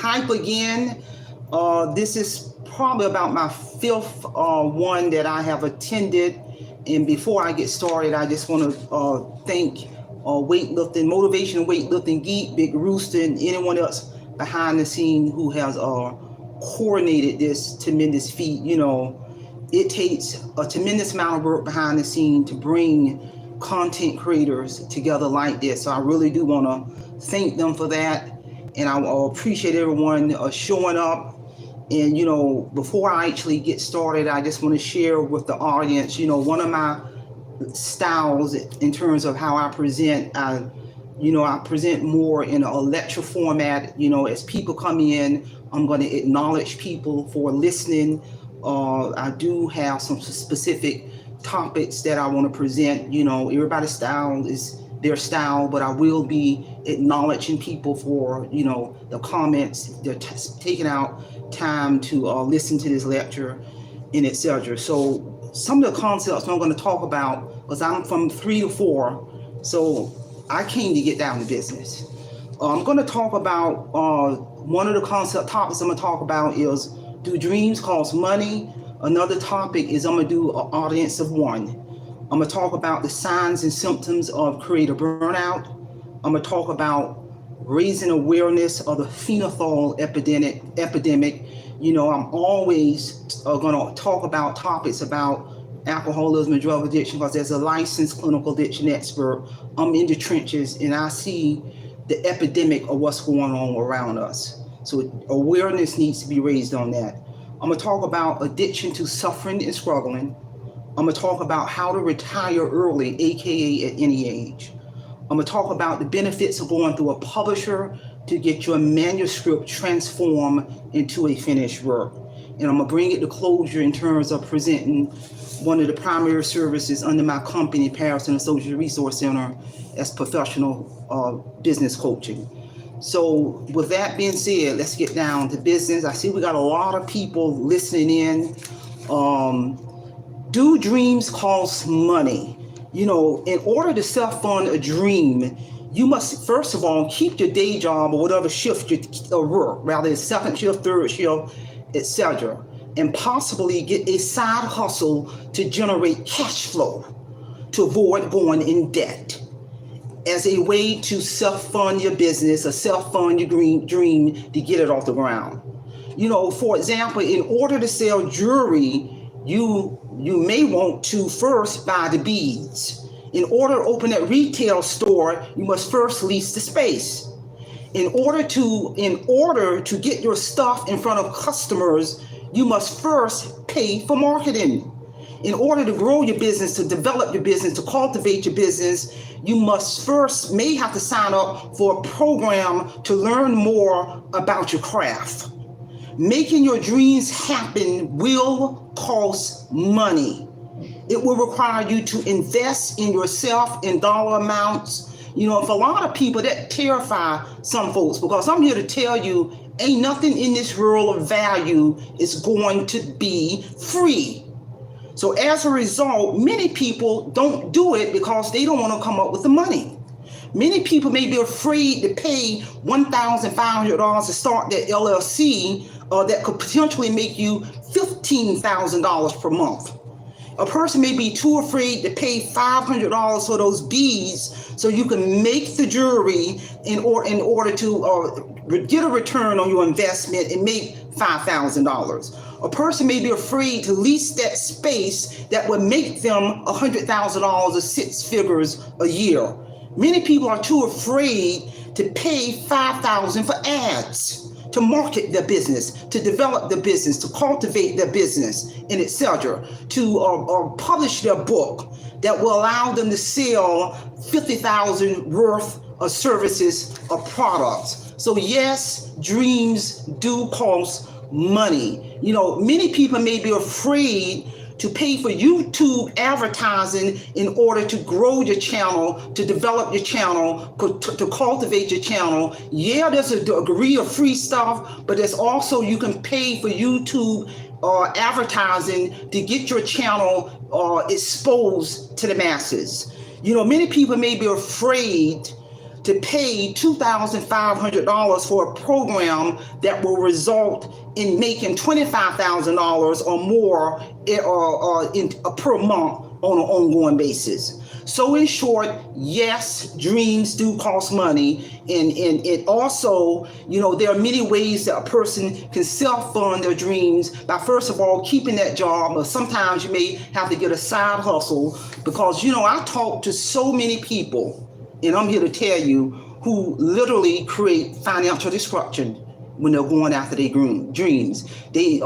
Hype again. This is probably about my fifth one that I have attended. And before I get started, I just want to thank weightlifting, motivation weightlifting geek, Big Rooster, and anyone else behind the scene who has coordinated this tremendous feat. It takes a tremendous amount of work behind the scene to bring content creators together like this. So I really do want to thank them for that. And I appreciate everyone showing up. And, before I actually get started, I just want to share with the audience, one of my styles in terms of how I present. I present more in a lecture format. As people come in, I'm going to acknowledge people for listening. I do have some specific topics that I want to present. Everybody's style is their style, but I will be acknowledging people for, the comments. They're taking out time to listen to this lecture and etc. So some of the concepts I'm going to talk about, because I'm from 3 to 4, so I came to get down to business. I'm going to talk about one of the concept topics I'm going to talk about is, do dreams cost money? Another topic is I'm going to do an audience of one. I'm going to talk about the signs and symptoms of creative burnout. I'm going to talk about raising awareness of the phenol epidemic. I'm always going to talk about topics about alcoholism and drug addiction, because as a licensed clinical addiction expert, I'm in the trenches and I see the epidemic of what's going on around us. So awareness needs to be raised on that. I'm going to talk about addiction to suffering and struggling. I'm going to talk about how to retire early, aka at any age. I'm going to talk about the benefits of going through a publisher to get your manuscript transformed into a finished work. And I'm going to bring it to closure in terms of presenting one of the primary services under my company, Patterson Associates Resource Center, as professional business coaching. So with that being said, let's get down to business. I see we got a lot of people listening in. Do dreams cost money? In order to self-fund a dream, you must, first of all, keep your day job or whatever shift you work, rather it's second shift, third shift, etc., and possibly get a side hustle to generate cash flow to avoid going in debt, as a way to self-fund your business or self-fund your dream to get it off the ground. For example, in order to sell jewelry, you may want to first buy the beads. In order to open that retail store, you must first lease the space. In order to get your stuff in front of customers, you must first pay for marketing. In order to grow your business, to develop your business, to cultivate your business, you must first may have to sign up for a program to learn more about your craft. Making your dreams happen will cost money. It will require you to invest in yourself in dollar amounts. For a lot of people, that terrify some folks, because I'm here to tell you, ain't nothing in this world of value is going to be free. So as a result, many people don't do it because they don't want to come up with the money. Many people may be afraid to pay $1,500 to start their LLC that could potentially make you $15,000 per month. A person may be too afraid to pay $500 for those beads so you can make the jewelry in order to get a return on your investment and make $5,000. A person may be afraid to lease that space that would make them $100,000 or 6 figures a year. Many people are too afraid to pay $5,000 for ads, to market their business, to develop their business, to cultivate their business, and etc., to publish their book that will allow them to sell $50,000 worth of services or products. So yes, dreams do cost money. Many people may be afraid to pay for YouTube advertising in order to grow your channel, to develop your channel, to cultivate your channel. Yeah, there's a degree of free stuff, but there's also, you can pay for YouTube advertising to get your channel exposed to the masses. Many people may be afraid to to pay $2,500 for a program that will result in making $25,000 or more per month on an ongoing basis. So in short, yes, dreams do cost money. And it also, there are many ways that a person can self-fund their dreams by, first of all, keeping that job. Or sometimes you may have to get a side hustle because, I talk to so many people, and I'm here to tell you, who literally create financial destruction when they're going after their dreams. They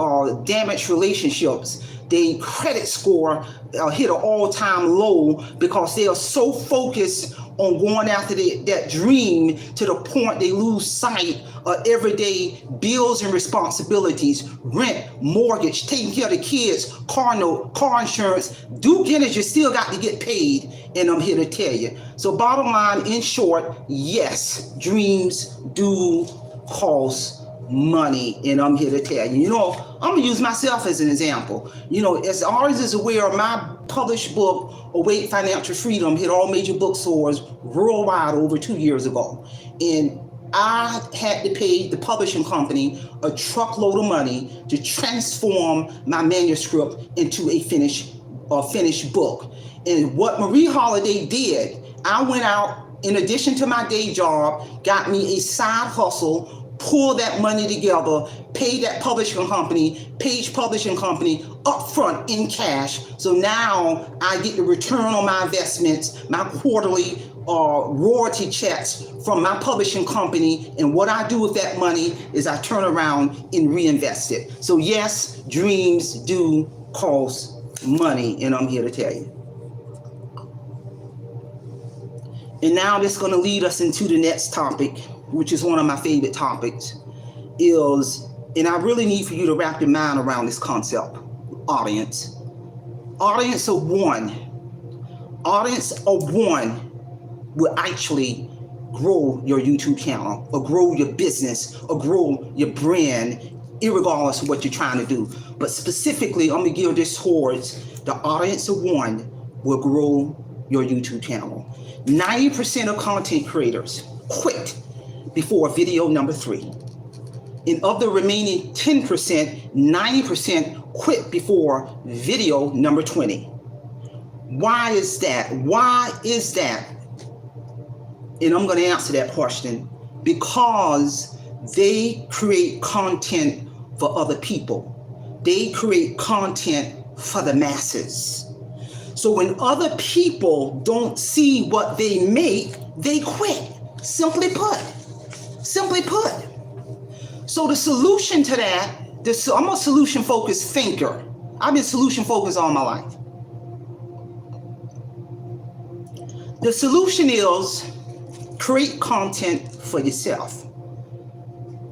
damage relationships. Their credit score hit an all-time low because they are so focused on going after that dream to the point they lose sight of everyday bills and responsibilities, rent, mortgage, taking care of the kids, car note, car insurance. Due diligence still got to get paid, and I'm here to tell you. So bottom line, in short, yes, dreams do cost money, and I'm here to tell you. I'm gonna use myself as an example. As always is aware of my published book, Awake Financial Freedom, hit all major bookstores worldwide over 2 years ago, and I had to pay the publishing company a truckload of money to transform my manuscript into a finished book. And what Marie Holiday did, I went out, in addition to my day job, got me a side hustle, pull that money together, pay that publishing company, Page Publishing Company, upfront in cash. So now I get the return on my investments, my quarterly royalty checks from my publishing company. And what I do with that money is I turn around and reinvest it. So yes, dreams do cost money, and I'm here to tell you. And now that's going to lead us into the next topic, which is one of my favorite topics, and I really need for you to wrap your mind around this concept, audience. Audience of one will actually grow your YouTube channel, or grow your business, or grow your brand, irregardless of what you're trying to do. But specifically, I'm going to gear this towards the audience of one will grow your YouTube channel. 90% of content creators quit before video number 3. And of the remaining 10%, 90% quit before video number 20. Why is that? Why is that? And I'm going to answer that question. Because they create content for other people. They create content for the masses. So when other people don't see what they make, they quit. Simply put. So the solution to that, I'm a solution-focused thinker. I've been solution-focused all my life. The solution is create content for yourself.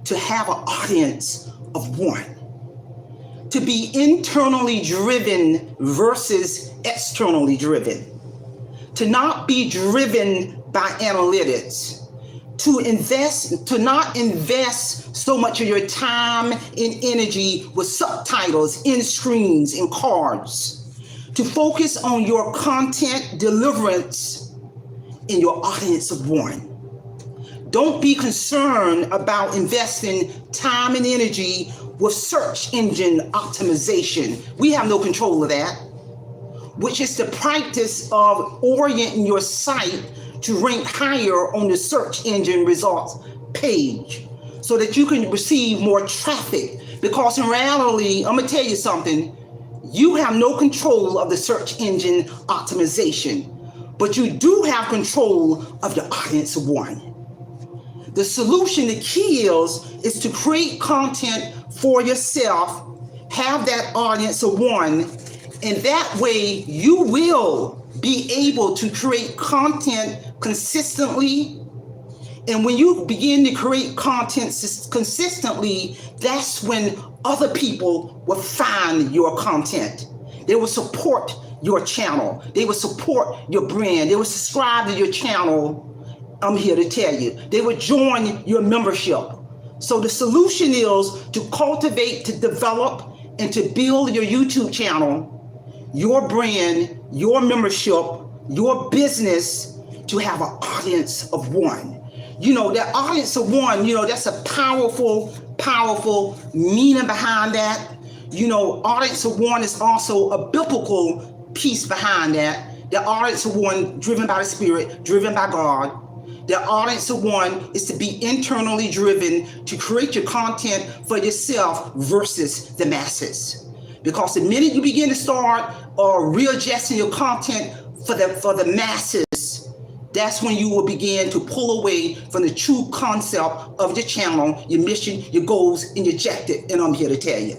To have an audience of one. To be internally driven versus externally driven. To not be driven by analytics. To not invest so much of your time and energy with subtitles, end screens, and cards. To focus on your content deliverance in your audience of one. Don't be concerned about investing time and energy with search engine optimization. We have no control of that, which is the practice of orienting your site to rank higher on the search engine results page so that you can receive more traffic. Because in reality, I'm gonna tell you something, you have no control of the search engine optimization, but you do have control of your audience of one. The solution, the key is to create content for yourself, have that audience of one, and that way you will be able to create content consistently. And when you begin to create content consistently, that's when other people will find your content. They will support your channel. They will support your brand. They will subscribe to your channel. I'm here to tell you. They will join your membership. So the solution is to cultivate, to develop, and to build your YouTube channel, your brand, your membership, your business, to have an audience of one. That audience of one, that's a powerful meaning behind that. Audience of one is also a biblical piece behind that. The audience of one driven by the Spirit, driven by God. The audience of one is to be internally driven to create your content for yourself versus the masses. Because the minute you begin to start readjusting your content for the masses, that's when you will begin to pull away from the true concept of your channel, your mission, your goals, and your objective. And I'm here to tell you,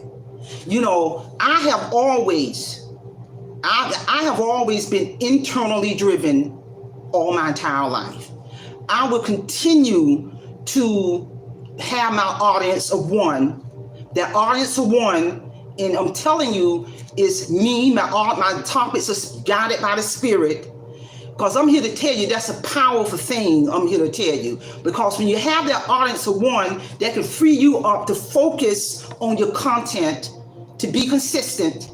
I have always been internally driven all my entire life. I will continue to have my audience of one. That audience of one, and I'm telling you, is me. My topics are guided by the Spirit. Because I'm here to tell you that's a powerful thing. I'm here to tell you. Because when you have that audience of one, that can free you up to focus on your content, to be consistent,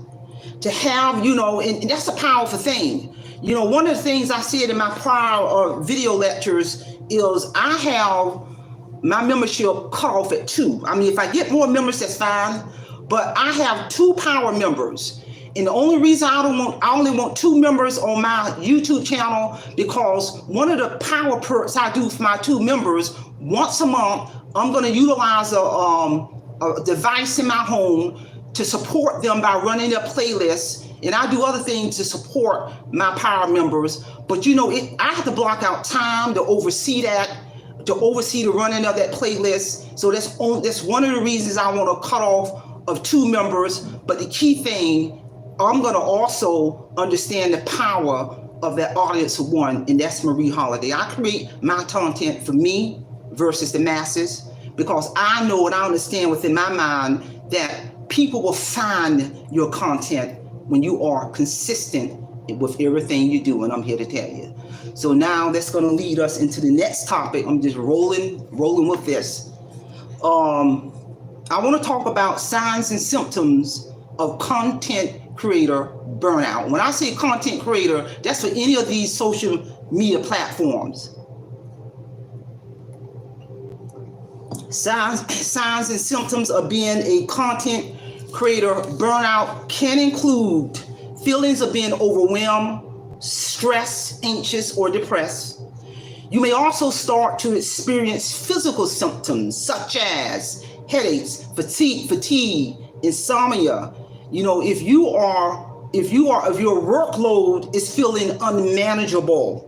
to have, and that's a powerful thing. One of the things I said in my prior video lectures is I have my membership cut off at 2. I mean, if I get more members, that's fine. But I have 2 power members. And the only reason I only want 2 members on my YouTube channel, because one of the power perks I do for my 2 members, once a month, I'm going to utilize a device in my home to support them by running their playlists. And I do other things to support my power members. But I have to block out time to oversee that, to oversee the running of that playlist. So that's one of the reasons I want to cut off of 2 members. But the key thing, I'm going to also understand the power of that audience of one, and that's Marie Holiday. I create my content for me versus the masses, because I know and I understand within my mind that people will find your content when you are consistent with everything you do, and I'm here to tell you. So now that's going to lead us into the next topic. I'm just rolling with this. I want to talk about signs and symptoms of content creator burnout. When I say content creator, that's for any of these social media platforms. Signs and symptoms of being a content creator burnout can include feelings of being overwhelmed, stressed, anxious, or depressed. You may also start to experience physical symptoms such as headaches, fatigue, insomnia. If your workload is feeling unmanageable,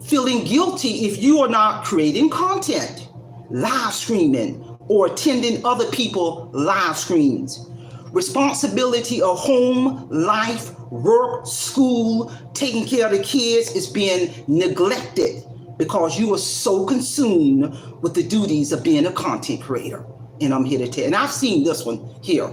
feeling guilty if you are not creating content, live streaming, or attending other people's live streams. Responsibility of home, life, work, school, taking care of the kids is being neglected because you are so consumed with the duties of being a content creator. And I'm here to tell you, and I've seen this one here.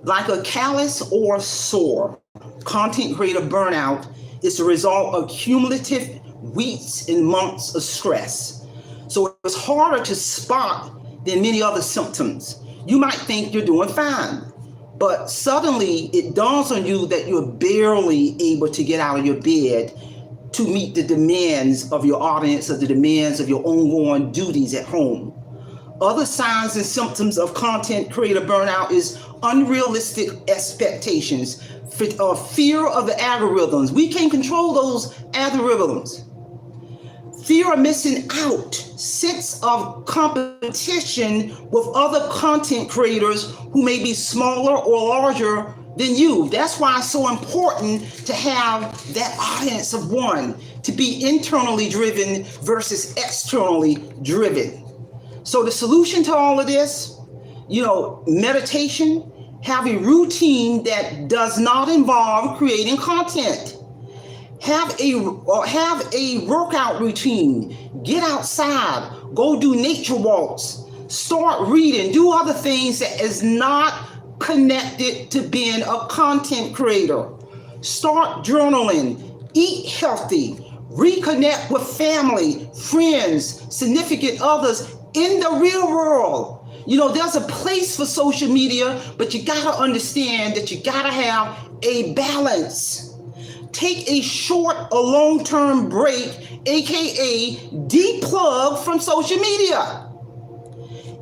Like a callus or sore, content creator burnout is the result of cumulative weeks and months of stress. So it's harder to spot than many other symptoms. You might think you're doing fine, but suddenly it dawns on you that you're barely able to get out of your bed to meet the demands of your audience or the demands of your ongoing duties at home. Other signs and symptoms of content creator burnout is unrealistic expectations, fear of the algorithms. We can't control those algorithms. Fear of missing out, sense of competition with other content creators who may be smaller or larger than you. That's why it's so important to have that audience of one, to be internally driven versus externally driven. So the solution to all of this, meditation, have a routine that does not involve creating content. Have a workout routine. Get outside. Go do nature walks. Start reading. Do other things that is not connected to being a content creator. Start journaling. Eat healthy. Reconnect with family, friends, significant others in the real world. There's a place for social media, but you gotta understand that you gotta have a balance. take a short or long-term break, aka deplug from social media.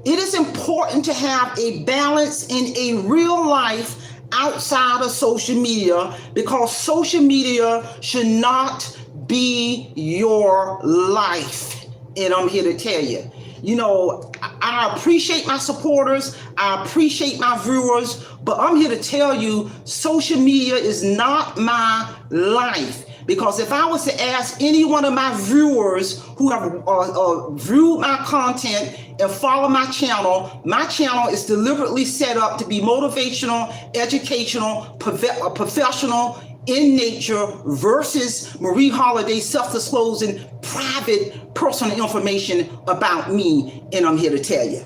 It is important to have a balance in a real life outside of social media, because social media should not be your life. And I'm here to tell you, I appreciate my supporters, I appreciate my viewers, but I'm here to tell you, social media is not my life. Because if I was to ask any one of my viewers who have viewed my content and follow my channel is deliberately set up to be motivational, educational, professional in nature versus Marie Holiday self-disclosing private personal information about me. And I'm here to tell you,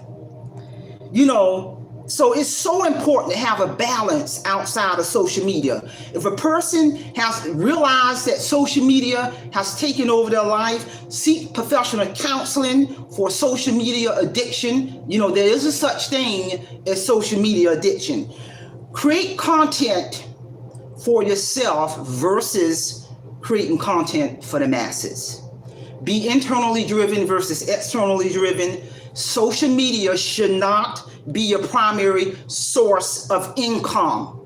so it's so important to have a balance outside of social media. If a person has realized that social media has taken over their life, seek professional counseling for social media addiction. There is a such thing as social media addiction. Create content for yourself versus creating content for the masses. Be internally driven versus externally driven. Social media should not be your primary source of income.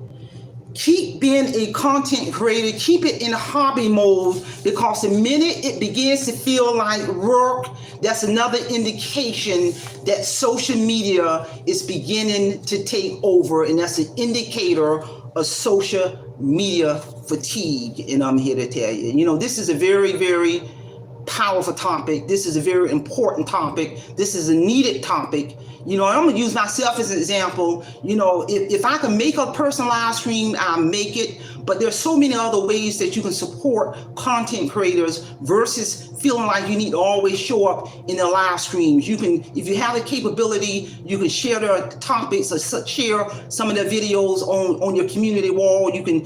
Keep being a content creator, keep it in hobby mode, because the minute it begins to feel like work, that's another indication that social media is beginning to take over, and that's an indicator of social media fatigue. And I'm here to tell you, this is a very, very powerful topic. This is a very important topic. This is a needed topic. I'm going to use myself as an example. If I can make a personal live stream, I'll make it. But there's so many other ways that you can support content creators versus feeling like you need to always show up in the live streams. You can, if you have the capability, you can share their topics or share some of their videos on your community wall. You can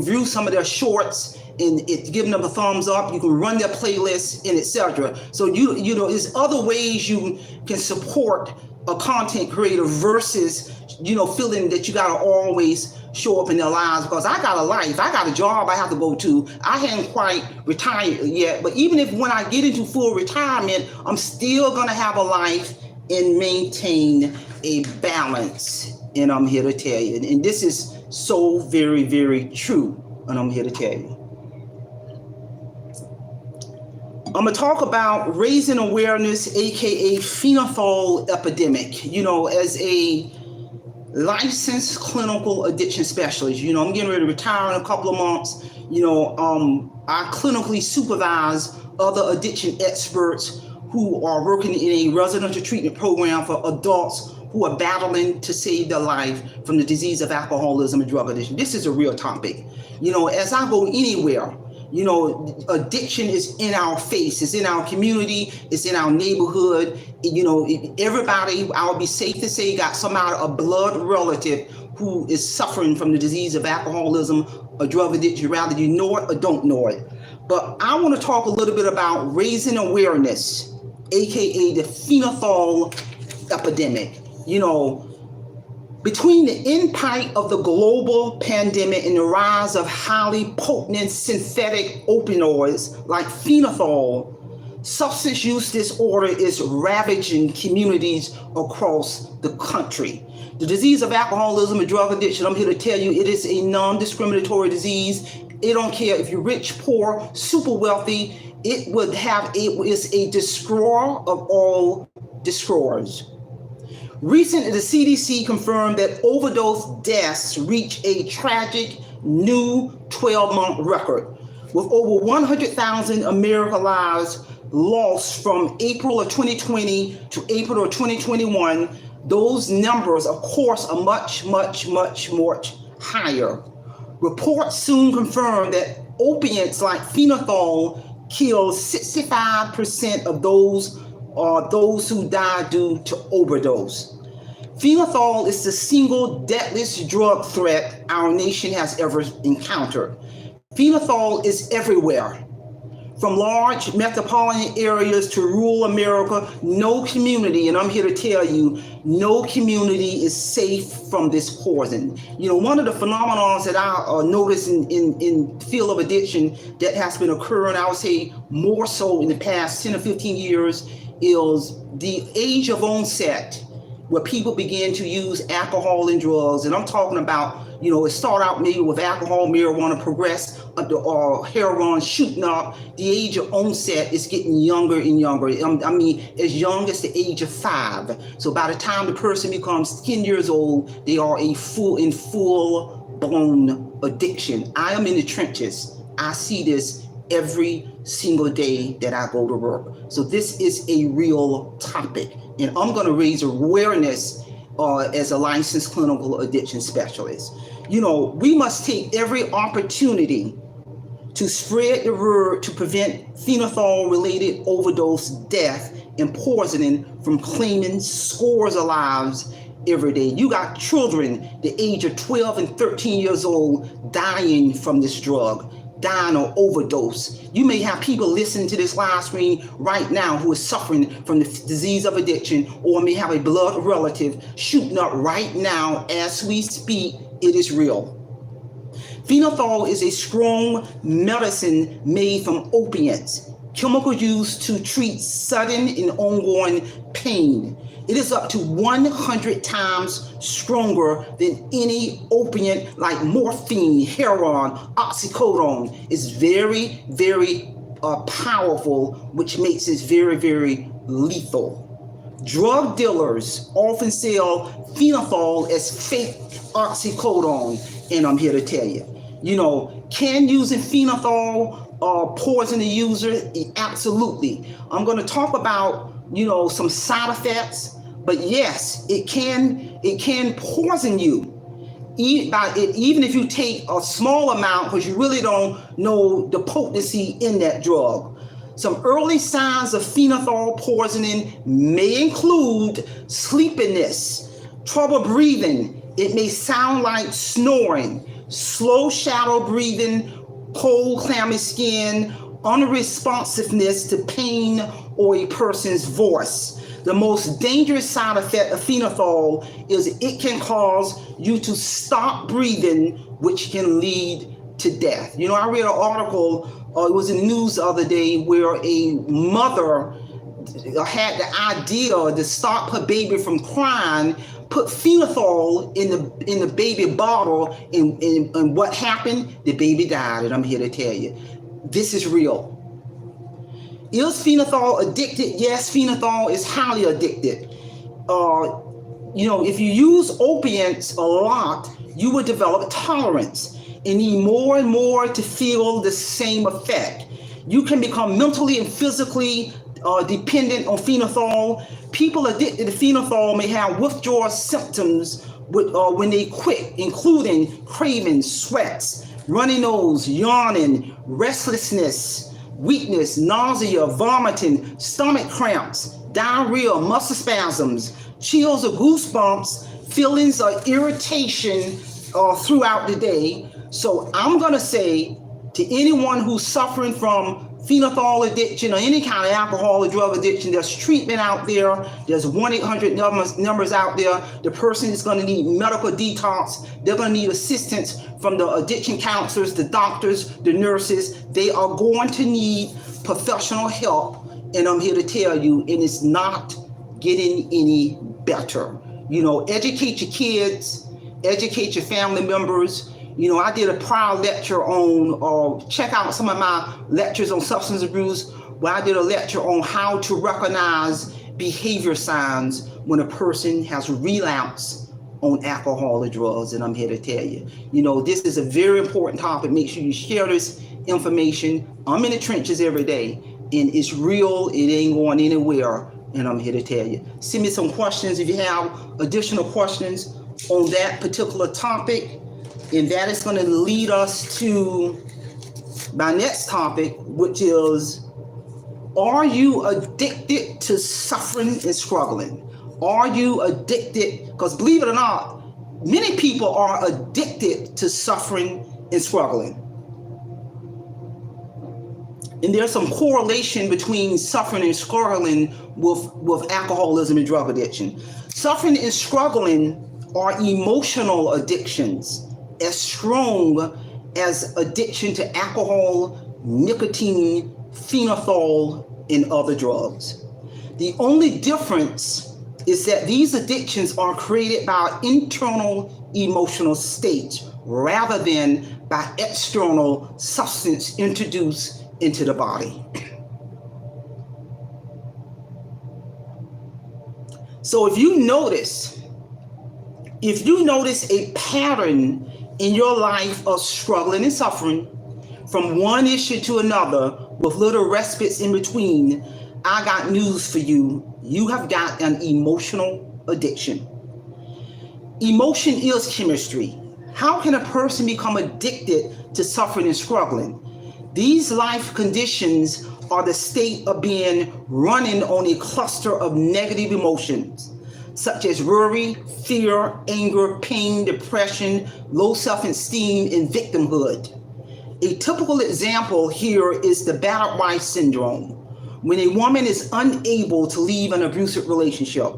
view some of their shorts and giving them a thumbs up. You can run their playlists and etc. So there's other ways you can support a content creator versus feeling that you gotta always show up in their lives, because I got a life, I got a job I have to go to. I hadn't quite retired yet, but even if when I get into full retirement, I'm still gonna have a life and maintain a balance. And I'm here to tell you, and this is so very, very true, and I'm here to tell you. I'm going to talk about raising awareness, aka phenol epidemic. As a licensed clinical addiction specialist, I'm getting ready to retire in a couple of months. I clinically supervise other addiction experts who are working in a residential treatment program for adults who are battling to save their life from the disease of alcoholism and drug addiction. This is a real topic. As I go anywhere, addiction is in our face, it's in our community, it's in our neighborhood. Everybody, I would be safe to say, got somebody, a blood relative who is suffering from the disease of alcoholism or drug addiction, rather you know it or don't know it. But I want to talk a little bit about raising awareness, aka the phenol epidemic. Between the impact of the global pandemic and the rise of highly potent synthetic opioids like phenol, substance use disorder is ravaging communities across the country. The disease of alcoholism and drug addiction, I'm here to tell you, it is a non-discriminatory disease. It don't care if you're rich, poor, super wealthy. It is a destroyer of all destroyers. Recently, the CDC confirmed that overdose deaths reached a tragic new 12-month record, with over 100,000 American lives lost from April of 2020 to April of 2021. Those numbers, of course, are much, much, much more higher. Reports soon confirmed that opiates like phenol kill 65% of those who die due to overdose. Phenol is the single deadliest drug threat our nation has ever encountered. Phenol is everywhere, from large metropolitan areas to rural America, no community, and I'm here to tell you, no community is safe from this poison. One of the phenomena that I notice in field of addiction that has been occurring, I would say more so in the past 10 or 15 years, is the age of onset where people begin to use alcohol and drugs. And I'm talking about, it started out maybe with alcohol, marijuana, progress up to heroin shooting up. The age of onset is getting younger and younger. I mean, as young as the age of 5. So by the time the person becomes 10 years old, they are full-blown addiction. I am in the trenches. I see this every single day that I go to work. So this is a real topic. And I'm going to raise awareness as a licensed clinical addiction specialist. We must take every opportunity to spread the word to prevent phenolphthalein-related overdose, death, and poisoning from claiming scores of lives every day. You got children the age of 12 and 13 years old dying from this drug, dying or overdose. You may have people listening to this live stream right now who is suffering from the disease of addiction, or may have a blood relative shooting up right now as we speak. It is real. Phenolphthalein is a strong medicine made from opiates, chemicals used to treat sudden and ongoing pain. It is up to 100 times stronger than any opiate like morphine, heroin, oxycodone. It's very, very powerful, which makes it very, very lethal. Drug dealers often sell phenolphthalein as fake oxycodone, and I'm here to tell you, can using phenolphthalein poison the user? Absolutely. I'm going to talk about, some side effects, but yes, it can poison you. Even if you take a small amount, because you really don't know the potency in that drug. Some early signs of phenolphthalein poisoning may include sleepiness, trouble breathing. It may sound like snoring, slow shadow breathing, cold, clammy skin, unresponsiveness to pain or a person's voice. The most dangerous side effect of phenolphthalein is it can cause you to stop breathing, which can lead to death. I read an article, it was in the news the other day, where a mother had the idea to stop her baby from crying, put phenolphthalein in the baby bottle, and what happened? The baby died, and I'm here to tell you, this is real. Is phenolphthalein addicted? Yes, phenolphthalein is highly addicted. If you use opiates a lot, you will develop tolerance and need more and more to feel the same effect. You can become mentally and physically dependent on phenolphthalein. People addicted to phenolphthalein may have withdrawal symptoms when they quit, including craving, sweats, runny nose, yawning, restlessness, weakness, nausea, vomiting, stomach cramps, diarrhea, muscle spasms, chills or goosebumps, feelings of irritation throughout the day. So I'm going to say to anyone who's suffering from phenolphthalein addiction or any kind of alcohol or drug addiction, there's treatment out there. There's 1-800 numbers out there. The person is going to need medical detox. They're going to need assistance from the addiction counselors, the doctors, the nurses. They are going to need professional help. And I'm here to tell you, and it's not getting any better. Educate your kids, educate your family members. I did a prior lecture on, check out some of my lectures on substance abuse, where I did a lecture on how to recognize behavior signs when a person has relapsed on alcohol or drugs, and I'm here to tell you. This is a very important topic. Make sure you share this information. I'm in the trenches every day, and it's real. It ain't going anywhere, and I'm here to tell you. Send me some questions if you have additional questions on that particular topic. And that is going to lead us to my next topic, which is, are you addicted to suffering and struggling? Are you addicted? Because believe it or not, many people are addicted to suffering and struggling. And there's some correlation between suffering and struggling with alcoholism and drug addiction. Suffering and struggling are emotional addictions as strong as addiction to alcohol, nicotine, phenol, and other drugs. The only difference is that these addictions are created by internal emotional states rather than by external substance introduced into the body. So if you notice a pattern in your life of struggling and suffering from one issue to another with little respites in between, I got news for you. You have got an emotional addiction. Emotion is chemistry. How can a person become addicted to suffering and struggling? These life conditions are the state of being running on a cluster of negative emotions, such as worry, fear, anger, pain, depression, low self-esteem, and victimhood. A typical example here is the battered wife syndrome, when a woman is unable to leave an abusive relationship.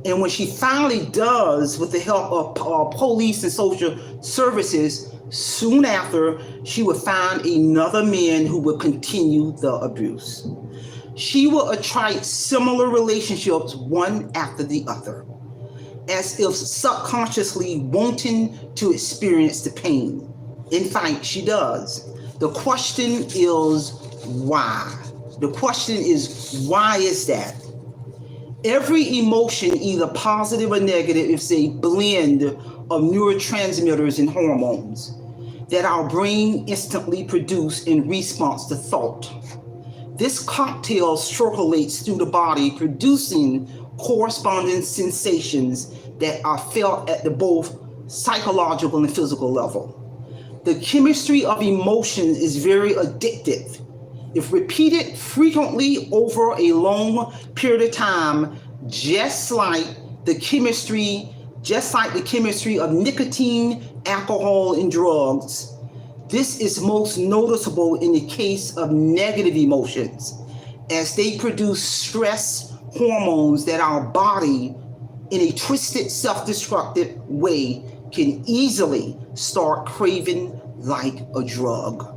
And when she finally does, with the help of police and social services, soon after, she will find another man who will continue the abuse. She will attract similar relationships one after the other, as if subconsciously wanting to experience the pain. In fact, she does. The question is why? The question is, why is that? Every emotion, either positive or negative, is a blend of neurotransmitters and hormones that our brain instantly produce in response to thought. This cocktail circulates through the body, producing corresponding sensations that are felt at the both psychological and physical level. The chemistry of emotions is very addictive. If repeated frequently over a long period of time, just like the chemistry of nicotine, alcohol, and drugs. This is most noticeable in the case of negative emotions, as they produce stress hormones that our body, in a twisted, self-destructive way, can easily start craving like a drug.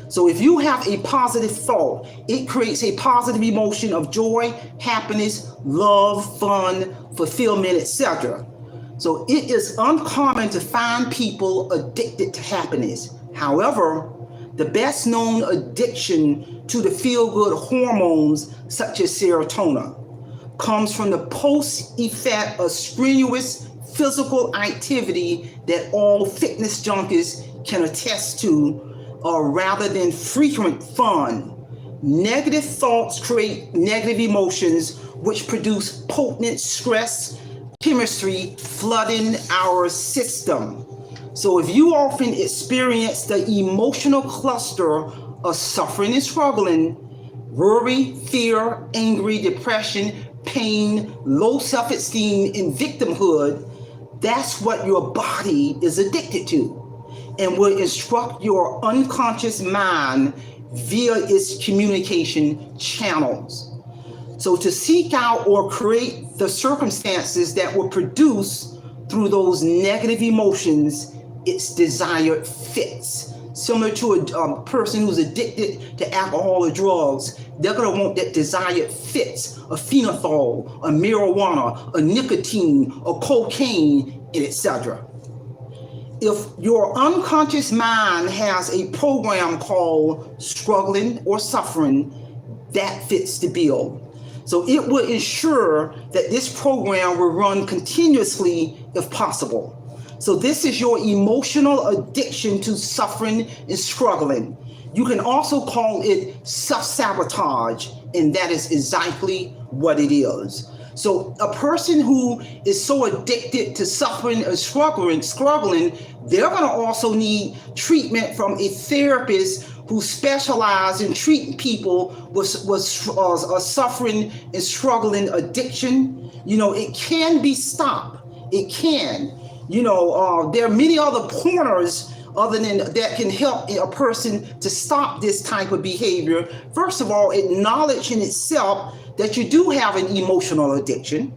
So if you have a positive thought, it creates a positive emotion of joy, happiness, love, fun, fulfillment, etc. So it is uncommon to find people addicted to happiness. However, the best known addiction to the feel-good hormones, such as serotonin, comes from the post-effect of strenuous physical activity that all fitness junkies can attest to, rather than frequent fun. Negative thoughts create negative emotions, which produce potent stress chemistry flooding our system. So if you often experience the emotional cluster of suffering and struggling, worry, fear, angry, depression, pain, low self-esteem, and victimhood, that's what your body is addicted to and will instruct your unconscious mind via its communication channels. So to seek out or create the circumstances that will produce through those negative emotions its desired fits. Similar to a person who's addicted to alcohol or drugs, they're going to want that desired fits of phenol, a marijuana, a nicotine, a cocaine, etc. If your unconscious mind has a program called struggling or suffering, that fits the bill. So it will ensure that this program will run continuously if possible. So this is your emotional addiction to suffering and struggling. You can also call it self-sabotage, and that is exactly what it is. So a person who is so addicted to suffering and struggling, they're going to also need treatment from a therapist who specializes in treating people with suffering and struggling addiction. You know, it can be stopped. It can. You know, there are many other pointers other than that can help a person to stop this type of behavior. First of all, acknowledge in itself that you do have an emotional addiction.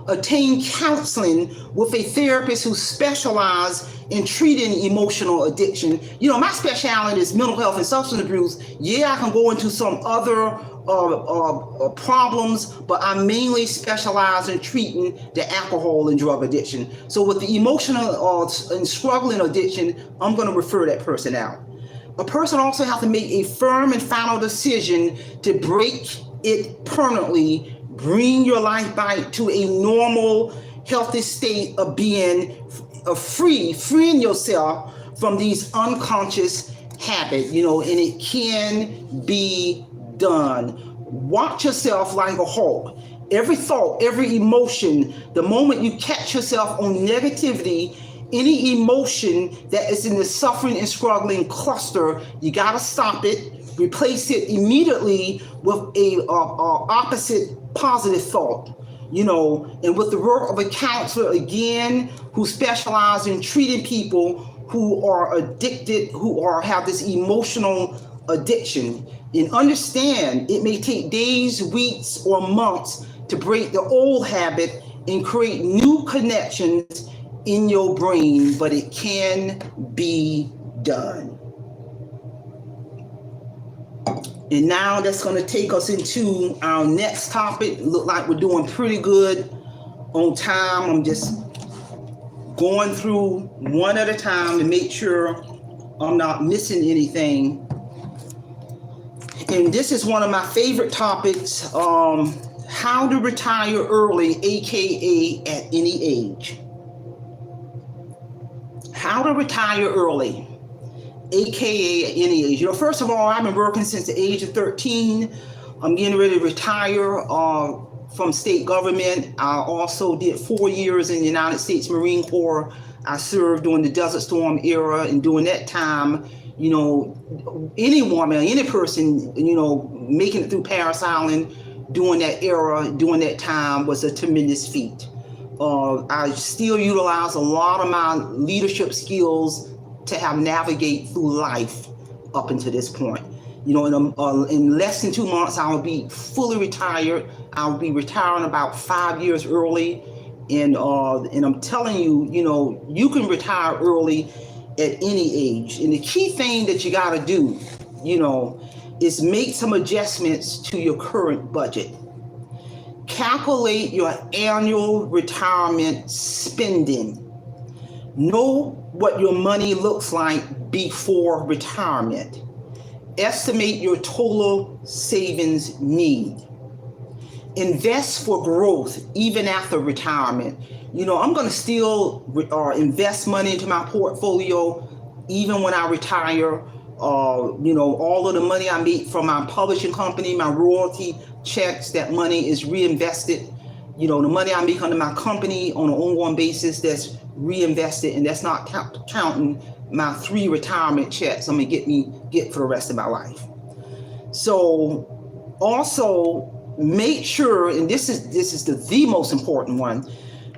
Attain counseling with a therapist who specializes in treating emotional addiction. You know, my specialty is mental health and substance abuse. Yeah, I can go into some other problems, but I mainly specialize in treating the alcohol and drug addiction. So with the emotional and struggling addiction, I'm going to refer that person out. A person also has to make a firm and final decision to break it permanently, bring your life back to a normal, healthy state of being freeing yourself from these unconscious habits, you know, and it can be done. Watch yourself like a hawk. Every thought, every emotion, the moment you catch yourself on negativity, any emotion that is in the suffering and struggling cluster, you got to stop it, replace it immediately with a opposite positive thought. You know, and with the work of a counselor, again, who specializes in treating people who are addicted, have this emotional addiction. And understand it may take days, weeks, or months to break the old habit and create new connections in your brain, but it can be done. And now that's going to take us into our next topic. Look like we're doing pretty good on time. I'm just going through one at a time to make sure I'm not missing anything. And this is one of my favorite topics, how to retire early, aka at any age. How to retire early, aka at any age. You know, first of all, I've been working since the age of 13. I'm getting ready to retire from state government. I also did 4 years in the United States Marine Corps. I served during the Desert Storm era, and during that time, you know, any woman, any person, you know, making it through Parris Island during that era, during that time was a tremendous feat. I still utilize a lot of my leadership skills to have navigate through life up until this point. You know, in less than 2 months, I will be fully retired. I'll be retiring about 5 years early. And I'm telling you, you know, you can retire early at any age. And the key thing that you got to do, you know, is make some adjustments to your current budget. Calculate your annual retirement spending. Know what your money looks like before retirement. Estimate your total savings need. Invest for growth even after retirement. You know, I'm going to still invest money into my portfolio even when I retire. You know, all of the money I make from my publishing company, my royalty checks, that money is reinvested. You know, the money I make under my company on an ongoing basis, that's reinvested, and that's not counting my 3 retirement checks I'm gonna get for the rest of my life. So also make sure, and this is the most important one,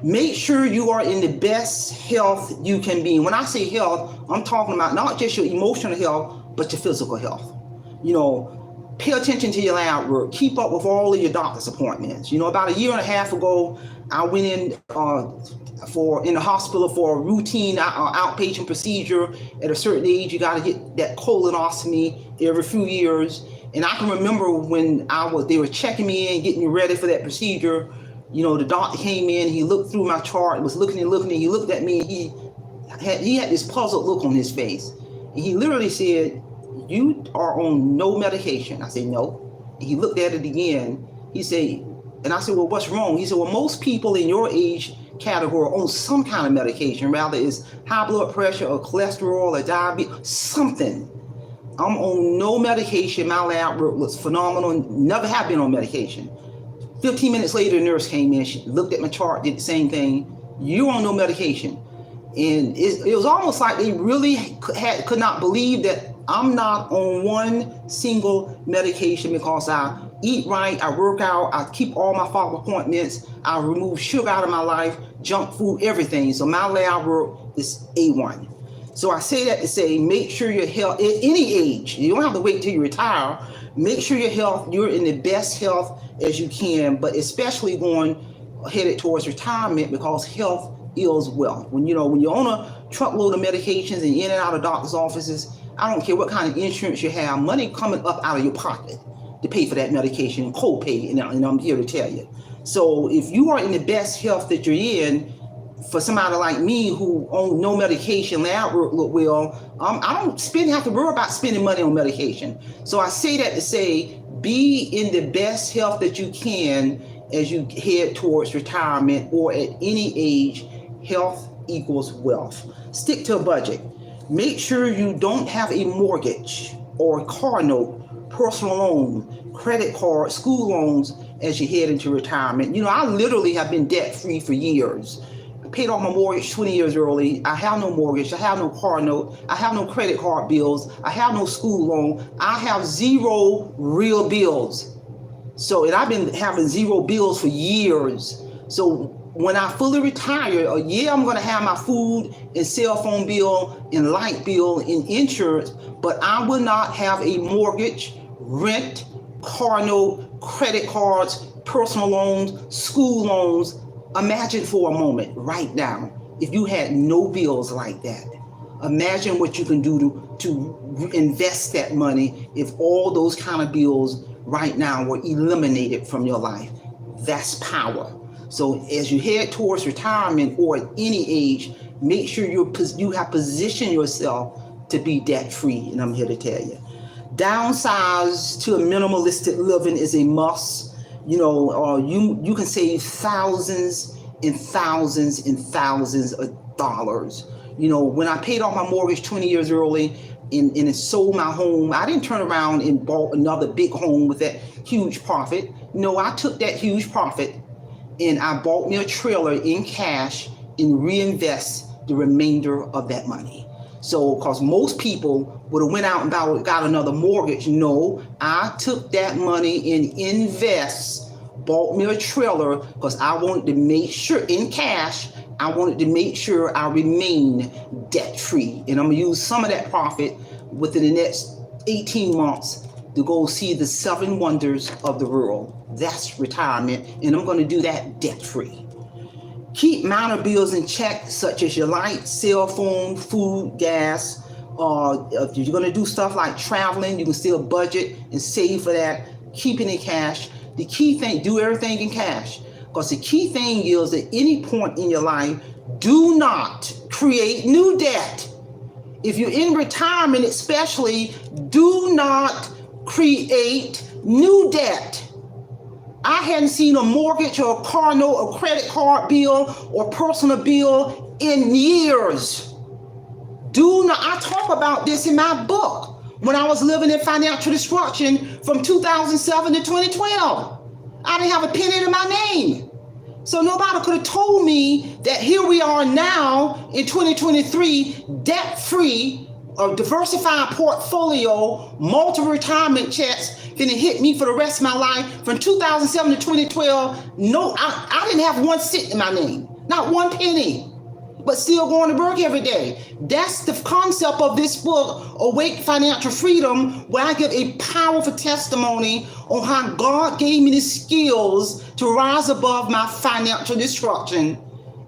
make sure you are in the best health you can be. And when I say health, I'm talking about not just your emotional health, but your physical health. You know, pay attention to your lab work. Keep up with all of your doctor's appointments. You know, about 1.5 years ago, I went in the hospital for a routine outpatient procedure. At a certain age, you got to get that colonoscopy every few years. And I can remember when they were checking me in, getting me ready for that procedure. You know, the doctor came in, he looked through my chart, was looking, and he looked at me, and he had this puzzled look on his face. And he literally said, "You are on no medication." I said, "No." And he looked at it again. He said, and I said, "Well, what's wrong?" He said, "Well, most people in your age category are on some kind of medication, rather it's high blood pressure or cholesterol or diabetes, something. I'm on no medication. My lab work looks phenomenal. Never have been on medication." 15 minutes later, the nurse came in. She looked at my chart, did the same thing. "You're on no medication." And it was almost like they really could not believe that I'm not on one single medication, because I eat right, I work out, I keep all my follow-up appointments, I remove sugar out of my life, junk food, everything. So my lab work is A1. So I say that to say, make sure your health, at any age, you don't have to wait till you retire, make sure you're in the best health as you can, but especially headed towards retirement, because health is wealth. When you're on a truckload of medications and in and out of doctor's offices, I don't care what kind of insurance you have, money coming up out of your pocket to pay for that medication, co-pay, and I'm here to tell you. So if you are in the best health that you're in, for somebody like me who own no medication, lab work look well, I don't have to worry about spending money on medication. So I say that to say, be in the best health that you can as you head towards retirement or at any age. Health equals wealth. Stick to a budget. Make sure you don't have a mortgage or a car note, personal loan, credit card, school loans as you head into retirement. I literally have been debt-free for years. I paid off my mortgage 20 years early. I have no mortgage. I have no car note. I have no credit card bills. I have no school loan. I have zero real bills. And I've been having zero bills for years. So when I fully retire, I'm going to have my food and cell phone bill and light bill and insurance, but I will not have a mortgage, rent, car note, credit cards, personal loans, school loans. Imagine for a moment right now, if you had no bills like that. Imagine what you can do to invest that money if all those kind of bills right now were eliminated from your life. That's power. So as you head towards retirement or at any age, make sure you have positioned yourself to be debt-free, and I'm here to tell you. Downsize to a minimalistic living is a must. You can save thousands and thousands and thousands of dollars. When I paid off my mortgage 20 years early and sold my home, I didn't turn around and bought another big home with that huge profit. No, I took that huge profit and I bought me a trailer in cash and reinvest the remainder of that money. So, because most people would have went out and got another mortgage. No, I took that money and bought me a trailer because I wanted to make sure in cash, I wanted to make sure I remain debt free. And I'm gonna use some of that profit within the next 18 months to go see the 7 wonders of the world. That's retirement, and I'm going to do that debt-free. Keep minor bills in check, such as your light, cell phone, food, gas. If you're going to do stuff like traveling, you can still budget and save for that. Keep it in cash. The key thing, do everything in cash. Because the key thing is, at any point in your life, do not create new debt. If you're in retirement especially, do not create new debt. I hadn't seen a mortgage or a car note or credit card bill or personal bill in years. I talk about this in my book when I was living in financial destruction from 2007 to 2012. I didn't have a penny to my name. So nobody could have told me that here we are now in 2023, debt-free, a diversified portfolio, multiple retirement checks, then it hit me for the rest of my life. From 2007 to 2012, no, I didn't have one cent in my name, not one penny, but still going to work every day. That's the concept of this book, Awake Financial Freedom, where I give a powerful testimony on how God gave me the skills to rise above my financial destruction,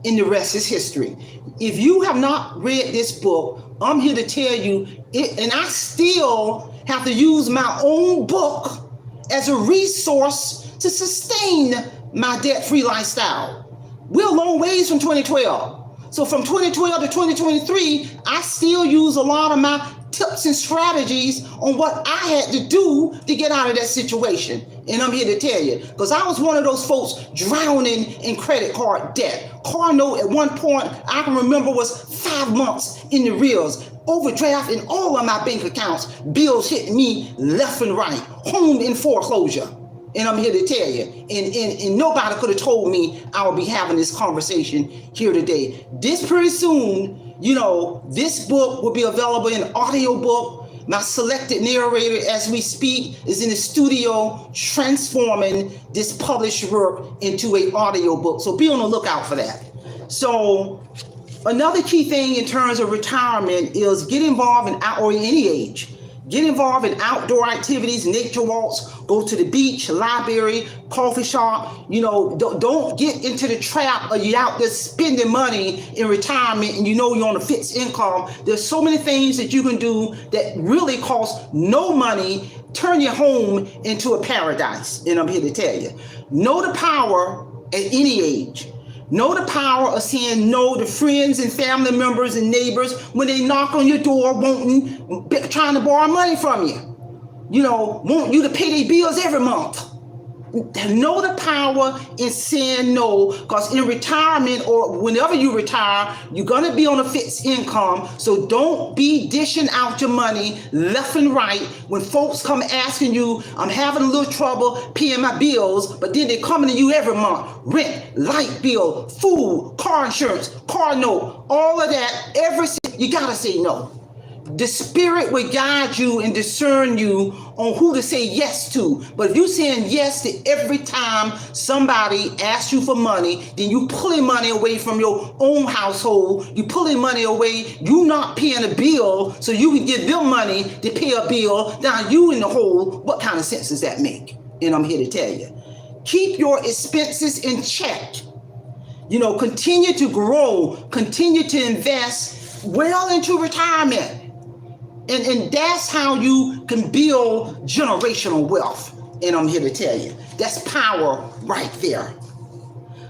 and the rest is history. If you have not read this book, I'm here to tell you, and I still have to use my own book as a resource to sustain my debt-free lifestyle. We're a long ways from 2012. So from 2012 to 2023, I still use a lot of my tips and strategies on what I had to do to get out of that situation. And I'm here to tell you, because I was one of those folks drowning in credit card debt. Car note at one point, I can remember, was 5 months in the rears. Overdraft in all of my bank accounts. Bills hitting me left and right. Home in foreclosure. And I'm here to tell you, and nobody could have told me I would be having this conversation here today. This pretty soon, this book will be available in audiobook. My selected narrator as we speak is in the studio transforming this published work into an audiobook. So be on the lookout for that. So Another key thing in terms of retirement is get involved in or any age. Get involved in outdoor activities, nature walks, go to the beach, library, coffee shop. Don't get into the trap of you out there spending money in retirement and you're on a fixed income. There's so many things that you can do that really cost no money. Turn your home into a paradise. And I'm here to tell you, know the power at any age. Know the power of saying no to friends and family members and neighbors when they knock on your door trying to borrow money from you. Want you to pay their bills every month. Know the power in saying no, because in retirement or whenever you retire, you're going to be on a fixed income. So don't be dishing out your money left and right when folks come asking you, I'm having a little trouble paying my bills, but then they're coming to you every month. Rent, light bill, food, car insurance, car note, all of that. You got to say no. The Spirit will guide you and discern you on who to say yes to. But if you're saying yes to every time somebody asks you for money, then you pulling money away from your own household. You pulling money away. You not paying a bill so you can give them money to pay a bill. Now you in the hole. What kind of sense does that make? And I'm here to tell you. Keep your expenses in check. Continue to grow. Continue to invest well into retirement. And that's how you can build generational wealth. And I'm here to tell you, that's power right there.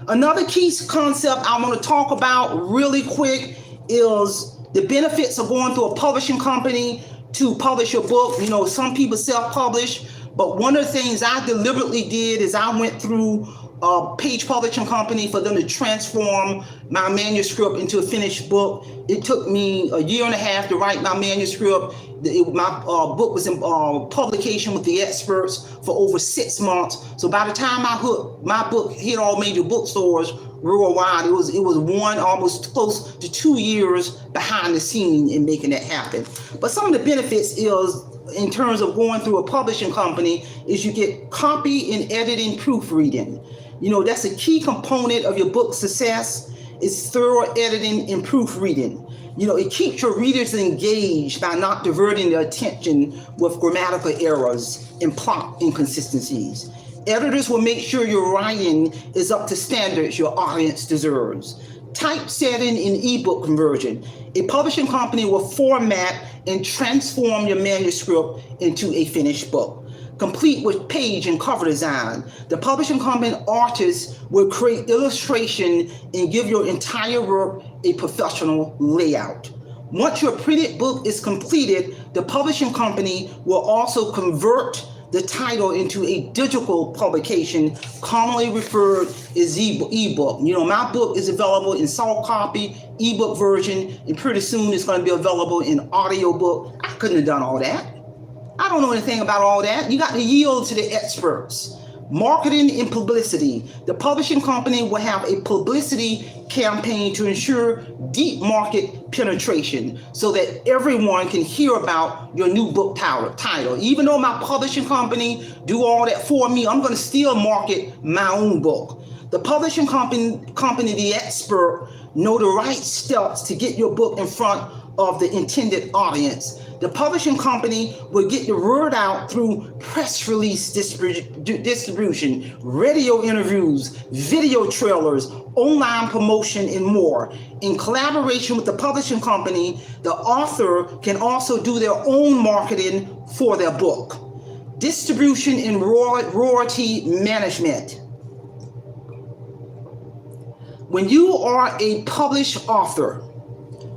Another key concept I want to talk about really quick is the benefits of going through a publishing company to publish your book. Some people self-publish, but one of the things I deliberately did is I went through a page publishing company for them to transform my manuscript into a finished book. It took me a year and a half to write my manuscript. My book was in publication with the experts for over 6 months. So by the time my book hit all major bookstores worldwide, it was almost close to 2 years behind the scene in making that happen. But some of the benefits is, in terms of going through a publishing company, is you get copy and editing proofreading. That's a key component of your book success is thorough editing and proofreading. It keeps your readers engaged by not diverting their attention with grammatical errors and plot inconsistencies. Editors will make sure your writing is up to standards your audience deserves. Typesetting and ebook conversion. A publishing company will format and transform your manuscript into a finished book, complete with page and cover design. The publishing company artist will create illustration and give your entire work a professional layout. Once your printed book is completed, the publishing company will also convert the title into a digital publication, commonly referred as ebook. My book is available in soft copy, ebook version, and pretty soon it's going to be available in audiobook. I couldn't have done all that. I don't know anything about all that. You got to yield to the experts. Marketing and publicity. The publishing company will have a publicity campaign to ensure deep market penetration so that everyone can hear about your new book title. Even though my publishing company do all that for me, I'm going to still market my own book. The publishing company, the expert, know the right steps to get your book in front of the intended audience. The publishing company will get the word out through press release distribution, radio interviews, video trailers, online promotion, and more. In collaboration with the publishing company, the author can also do their own marketing for their book. Distribution and royalty management. When you are a published author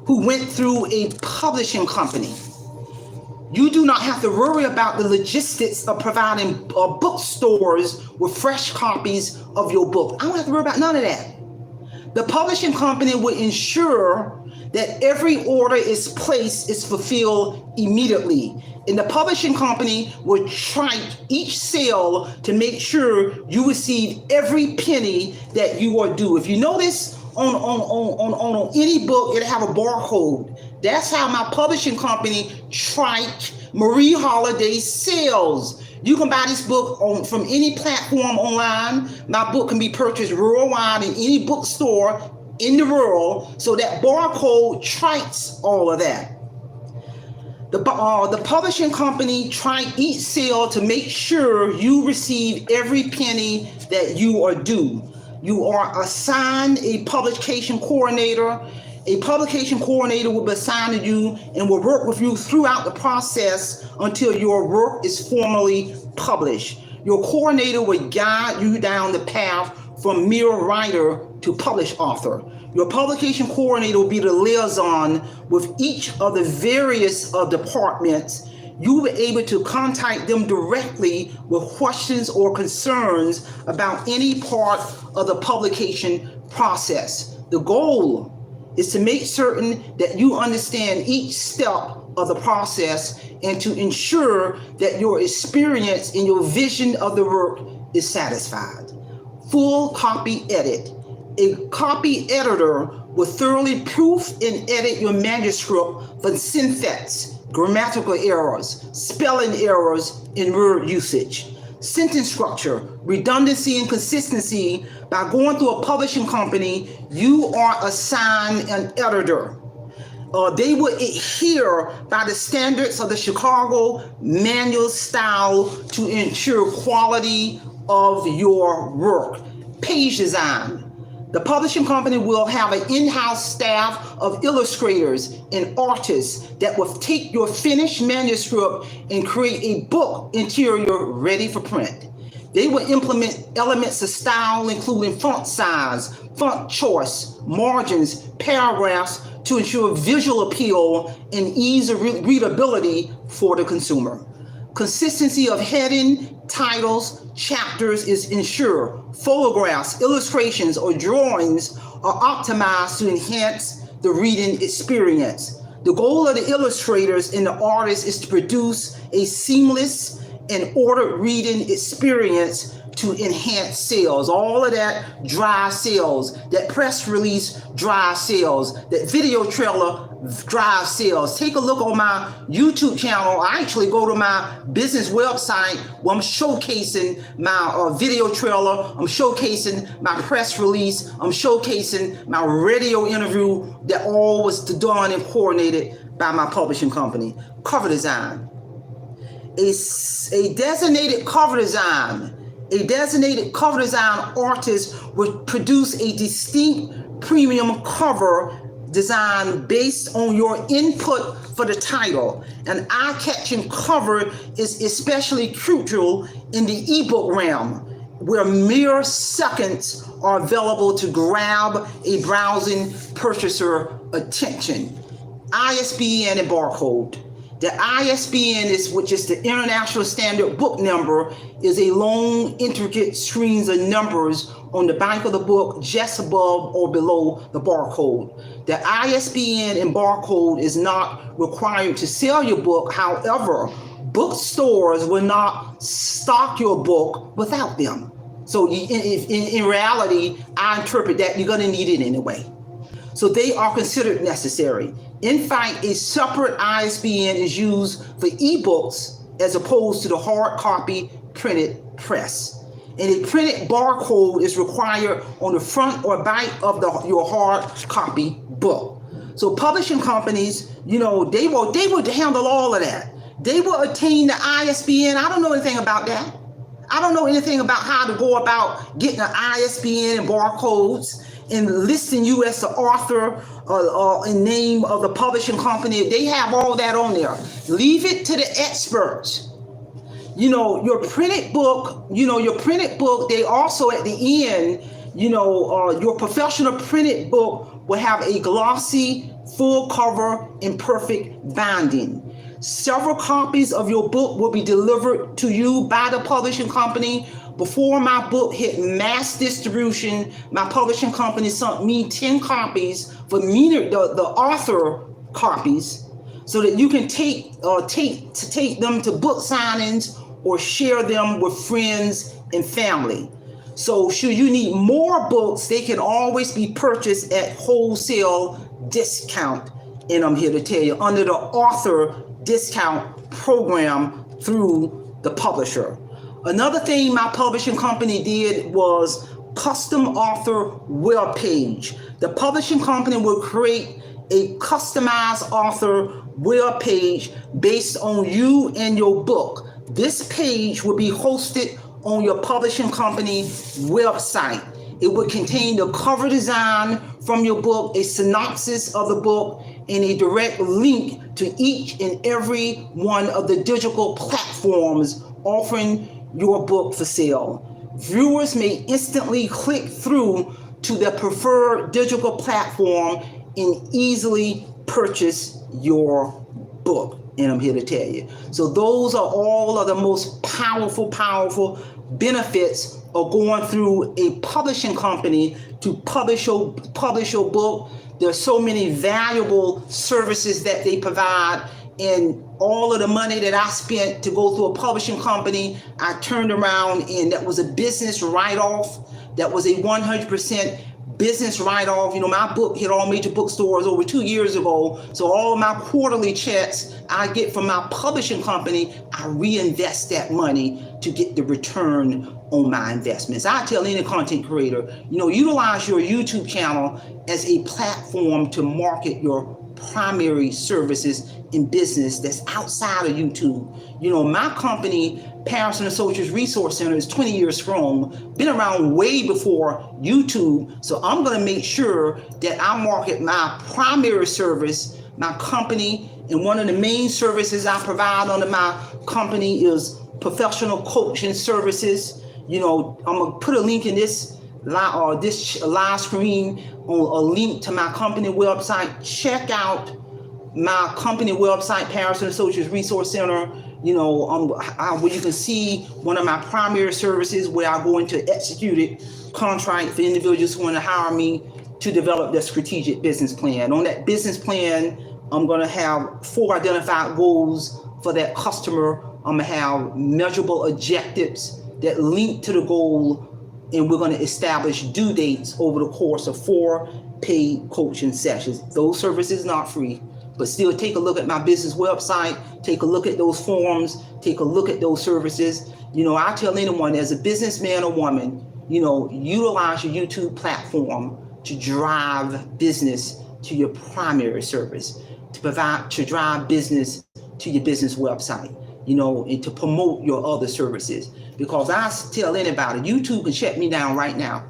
who went through a publishing company, you do not have to worry about the logistics of providing bookstores with fresh copies of your book. I don't have to worry about none of that. The publishing company will ensure that every order is fulfilled immediately. And the publishing company will track each sale to make sure you receive every penny that you are due. If you notice on any book, it'll have a barcode. That's how my publishing company track Marie Holliday's sales. You can buy this book from any platform online. My book can be purchased worldwide in any bookstore in the world, so that barcode tracks all of that. The publishing company track each sale to make sure you receive every penny that you are due. You are assigned a publication coordinator. A publication coordinator will be assigned to you and will work with you throughout the process until your work is formally published. Your coordinator will guide you down the path from mere writer to published author. Your publication coordinator will be the liaison with each of the various departments. You will be able to contact them directly with questions or concerns about any part of the publication process. The goal is to make certain that you understand each step of the process and to ensure that your experience and your vision of the work is satisfied. Full copy edit. A copy editor will thoroughly proof and edit your manuscript for syntax, grammatical errors, spelling errors, and word usage. Sentence structure, redundancy, and consistency. By going through a publishing company, you are assigned an editor. They will adhere by the standards of the Chicago Manual Style to ensure quality of your work. Page design. The publishing company will have an in-house staff of illustrators and artists that will take your finished manuscript and create a book interior ready for print. They will implement elements of style, including font size, font choice, margins, paragraphs, to ensure visual appeal and ease of readability for the consumer. Consistency of heading, titles, chapters is ensured. Photographs, illustrations, or drawings are optimized to enhance the reading experience. The goal of the illustrators and the artists is to produce a seamless and ordered reading experience to enhance sales. All of that drives sales. That press release drives sales. That video trailer drives sales. Take a look on my YouTube channel. I actually go to my business website where I'm showcasing my video trailer. I'm showcasing my press release. I'm showcasing my radio interview that all was done and coordinated by my publishing company. Cover design. A designated cover design artist would produce a distinct premium cover design based on your input for the title. An eye-catching cover is especially crucial in the ebook realm, where mere seconds are available to grab a browsing purchaser attention. ISBN and barcode. The ISBN which is the International Standard Book Number, is a long, intricate strings of numbers on the back of the book, just above or below the barcode. The ISBN and barcode is not required to sell your book. However, bookstores will not stock your book without them. So in reality, I interpret that you're going to need it anyway. So they are considered necessary. In fact, a separate ISBN is used for ebooks as opposed to the hard copy printed press. And a printed barcode is required on the front or back of your hard copy book. So publishing companies, they would handle all of that. They will attain the ISBN. I don't know anything about that. I don't know anything about how to go about getting an ISBN and barcodes and listing you as the author and name of the publishing company. They have all that on there. Leave it to the experts. Your printed book, they also at the end, your professional printed book will have a glossy, full cover, and perfect binding. Several copies of your book will be delivered to you by the publishing company. Before my book hit mass distribution, my publishing company sent me 10 copies for me, the author copies, so that you can take them to book signings or share them with friends and family. So should you need more books, they can always be purchased at wholesale discount. And I'm here to tell you, under the author discount program through the publisher. Another thing my publishing company did was custom author web page. The publishing company will create a customized author web page based on you and your book. This page will be hosted on your publishing company website. It will contain the cover design from your book, a synopsis of the book, and a direct link to each and every one of the digital platforms offering your book for sale. Viewers may instantly click through to their preferred digital platform and easily purchase your book. And I'm here to tell you. So those are all of the most powerful benefits of going through a publishing company to publish your book. There's so many valuable services that they provide, and all of the money that I spent to go through a publishing company, I turned around and that was a business write-off. That was a 100% business write-off. You know, my book hit all major bookstores over 2 years ago. So all of my quarterly checks I get from my publishing company, I reinvest that money to get the return on my investments. I tell any content creator, you know, utilize your YouTube channel as a platform to market your primary services in business that's outside of YouTube. You know, my company, Patterson Associates Resource Center, is 20 years strong, been around way before YouTube. So I'm going to make sure that I market my primary service, my company, and one of the main services I provide under my company is professional coaching services. You know, I'm going to put a link in this live screen on a link to my company website. Check out my company website, Patterson Associates Resource Center. You know, where you can see one of my primary services where I go into executed contract for individuals who want to hire me to develop their strategic business plan. On that business plan, I'm going to have 4 identified goals for that customer. I'm going to have measurable objectives that link to the goal, and we're going to establish due dates over the course of 4 paid coaching sessions. Those services are not free, but still take a look at my business website, take a look at those forms, take a look at those services. You know, I tell anyone as a businessman or woman, you know, utilize your YouTube platform to drive business to your primary service, to drive business to your business website, you know, and to promote your other services. Because I tell anybody, YouTube can shut me down right now.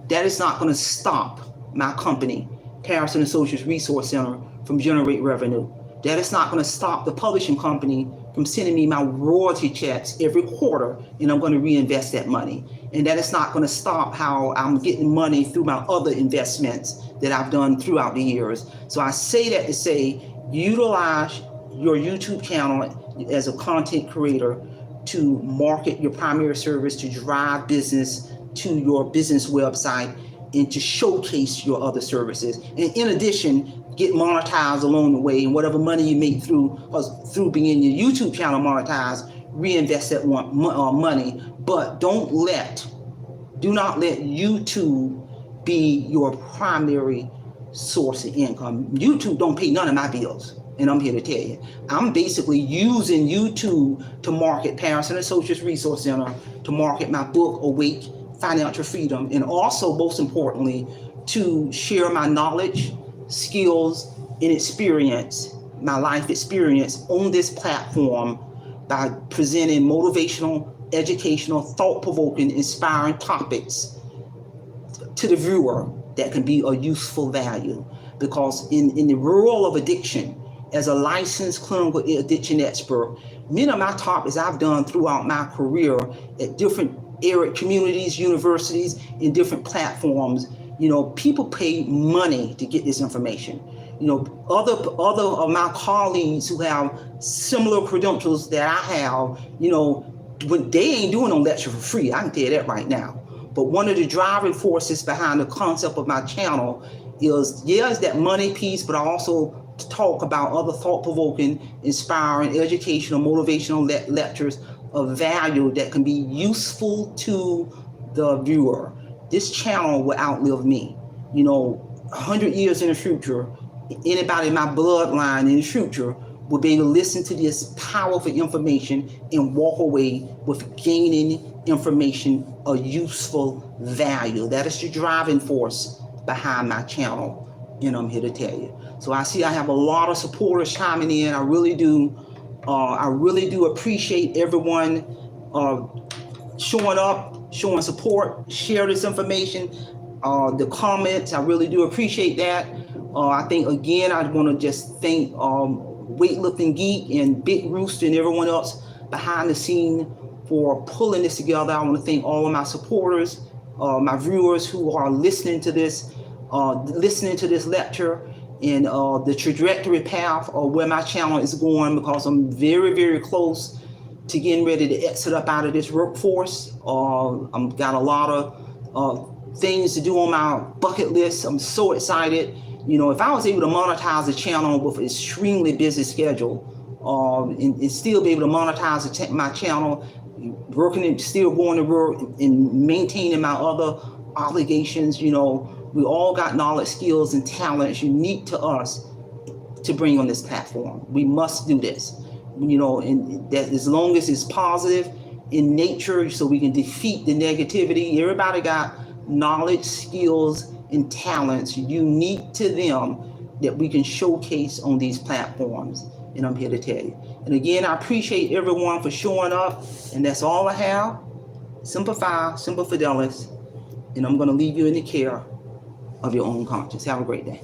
That is not going to stop my company, Patterson Associates Resource Center, from generating revenue. That is not going to stop the publishing company from sending me my royalty checks every quarter, and I'm going to reinvest that money. And that is not going to stop how I'm getting money through my other investments that I've done throughout the years. So I say that to say, utilize your YouTube channel as a content creator to market your primary service, to drive business to your business website, and to showcase your other services. And in addition, get monetized along the way, and whatever money you make through being your YouTube channel monetized, reinvest that money. But do not let YouTube be your primary source of income. YouTube don't pay none of my bills. And I'm here to tell you, I'm basically using YouTube to market Patterson Associates Resource Center, to market my book, Awake Financial Freedom, and also, most importantly, to share my knowledge, skills, and experience, my life experience on this platform by presenting motivational, educational, thought-provoking, inspiring topics to the viewer that can be of useful value. Because in the world of addiction, as a licensed clinical addiction expert, many of my topics I've done throughout my career at different area communities, universities, and different platforms. You know, people pay money to get this information. You know, other of my colleagues who have similar credentials that I have, you know, when they ain't doing no lecture for free, I can tell you that right now. But one of the driving forces behind the concept of my channel is that money piece, but I also talk about other thought-provoking, inspiring, educational, motivational lectures of value that can be useful to the viewer. This channel will outlive me. You know, 100 years in the future, anybody in my bloodline in the future will be able to listen to this powerful information and walk away with gaining information a useful value. That is the driving force behind my channel, and I'm here to tell you. So I see I have a lot of supporters chiming in. I really do. I really do appreciate everyone showing up, showing support, share this information, the comments. I really do appreciate that. I think, again, I want to just thank Weightlifting Geek and Big Rooster and everyone else behind the scene for pulling this together. I want to thank all of my supporters, my viewers who are listening to this lecture, and the trajectory path of where my channel is going, because I'm very, very close to getting ready to exit up out of this workforce. I've got a lot of things to do on my bucket list. I'm so excited. You know, if I was able to monetize the channel with an extremely busy schedule, and still be able to monetize my channel, working and still going to work and maintaining my other obligations, you know, we all got knowledge, skills, and talents unique to us to bring on this platform. We must do this, you know, and that as long as it's positive in nature, so we can defeat the negativity. Everybody got knowledge, skills, and talents unique to them that we can showcase on these platforms. And I'm here to tell you. And again, I appreciate everyone for showing up. And that's all I have. Semper Fi, Semper Fidelis. And I'm going to leave you in the care of your own conscience. Have a great day.